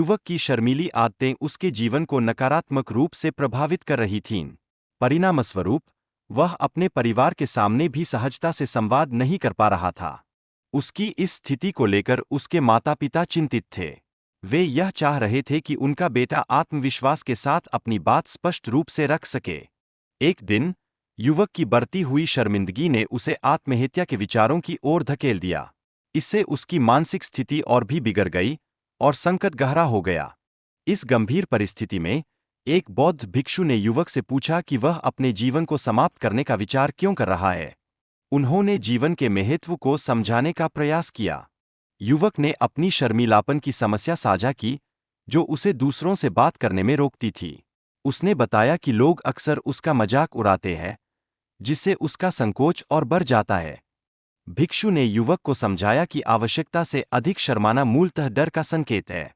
युवक की शर्मीली आदतें उसके जीवन को नकारात्मक रूप से प्रभावित कर रही थीं। परिणामस्वरूप वह अपने परिवार के सामने भी सहजता से संवाद नहीं कर पा रहा था। उसकी इस स्थिति को लेकर उसके माता-पिता चिंतित थे। वे यह चाह रहे थे कि उनका बेटा आत्मविश्वास के साथ अपनी बात स्पष्ट रूप से रख सके। एक दिन युवक की बढ़ती हुई शर्मिंदगी ने उसे आत्महत्या के विचारों की ओर धकेल दिया। इससे उसकी मानसिक स्थिति और भी बिगड़ गई और संकट गहरा हो गया। इस गंभीर परिस्थिति में एक बौद्ध भिक्षु ने युवक से पूछा कि वह अपने जीवन को समाप्त करने का विचार क्यों कर रहा है। उन्होंने जीवन के महत्व को समझाने का प्रयास किया। युवक ने अपनी शर्मीलापन की समस्या साझा की, जो उसे दूसरों से बात करने में रोकती थी। उसने बताया कि लोग अक्सर उसका मजाक उड़ाते हैं, जिससे उसका संकोच और बढ़ जाता है। भिक्षु ने युवक को समझाया कि आवश्यकता से अधिक शर्माना मूलतः डर का संकेत है।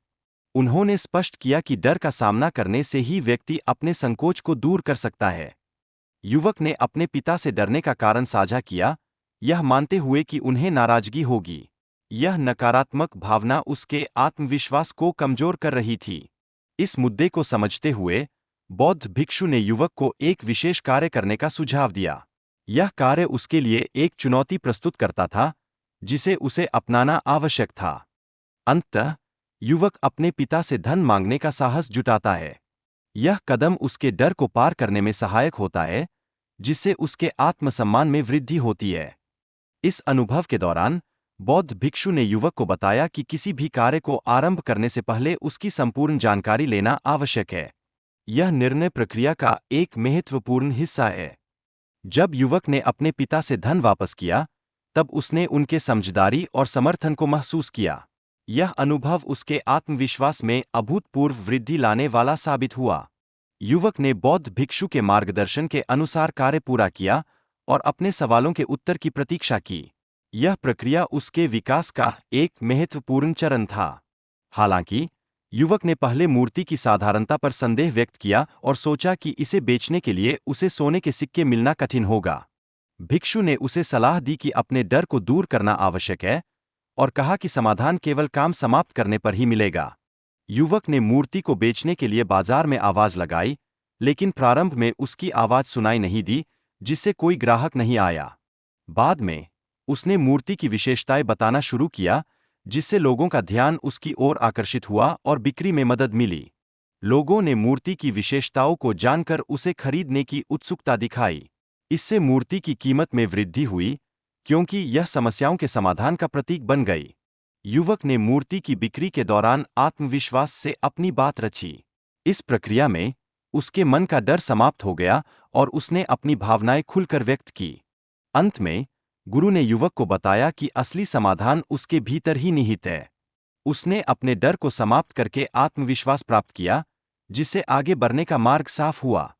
उन्होंने स्पष्ट किया कि डर का सामना करने से ही व्यक्ति अपने संकोच को दूर कर सकता है। युवक ने अपने पिता से डरने का कारण साझा किया, यह मानते हुए कि उन्हें नाराजगी होगी। यह नकारात्मक भावना उसके आत्मविश्वास को कमजोर कर रही थी। इस मुद्दे को समझते हुए बौद्ध भिक्षु ने युवक को एक विशेष कार्य करने का सुझाव दिया। यह कार्य उसके लिए एक चुनौती प्रस्तुत करता था, जिसे उसे अपनाना आवश्यक था। अंततः युवक अपने पिता से धन मांगने का साहस जुटाता है। यह कदम उसके डर को पार करने में सहायक होता है, जिससे उसके आत्मसम्मान में वृद्धि होती है। इस अनुभव के दौरान बौद्ध भिक्षु ने युवक को बताया कि किसी भी कार्य को आरंभ करने से पहले उसकी संपूर्ण जानकारी लेना आवश्यक है। यह निर्णय प्रक्रिया का एक महत्वपूर्ण हिस्सा है। जब युवक ने अपने पिता से धन वापस किया, तब उसने उनके समझदारी और समर्थन को महसूस किया। यह अनुभव उसके आत्मविश्वास में अभूतपूर्व वृद्धि लाने वाला साबित हुआ। युवक ने बौद्ध भिक्षु के मार्गदर्शन के अनुसार कार्य पूरा किया और अपने सवालों के उत्तर की प्रतीक्षा की। यह प्रक्रिया उसके विकास का एक महत्वपूर्ण चरण था। हालांकि युवक ने पहले मूर्ति की साधारणता पर संदेह व्यक्त किया और सोचा कि इसे बेचने के लिए उसे सोने के सिक्के मिलना कठिन होगा। भिक्षु ने उसे सलाह दी कि अपने डर को दूर करना आवश्यक है और कहा कि समाधान केवल काम समाप्त करने पर ही मिलेगा। युवक ने मूर्ति को बेचने के लिए बाजार में आवाज लगाई, लेकिन प्रारंभ में उसकी आवाज सुनाई नहीं दी, जिससे कोई ग्राहक नहीं आया। बाद में उसने मूर्ति की विशेषताएं बताना शुरू किया, जिससे लोगों का ध्यान उसकी ओर आकर्षित हुआ और बिक्री में मदद मिली। लोगों ने मूर्ति की विशेषताओं को जानकर उसे खरीदने की उत्सुकता दिखाई। इससे मूर्ति की कीमत में वृद्धि हुई, क्योंकि यह समस्याओं के समाधान का प्रतीक बन गई। युवक ने मूर्ति की बिक्री के दौरान आत्मविश्वास से अपनी बात रची। इस प्रक्रिया में उसके मन का डर समाप्त हो गया और उसने अपनी भावनाएं खुलकर व्यक्त की। अंत में गुरु ने युवक को बताया कि असली समाधान उसके भीतर ही निहित है। उसने अपने डर को समाप्त करके आत्मविश्वास प्राप्त किया, जिससे आगे बढ़ने का मार्ग साफ हुआ।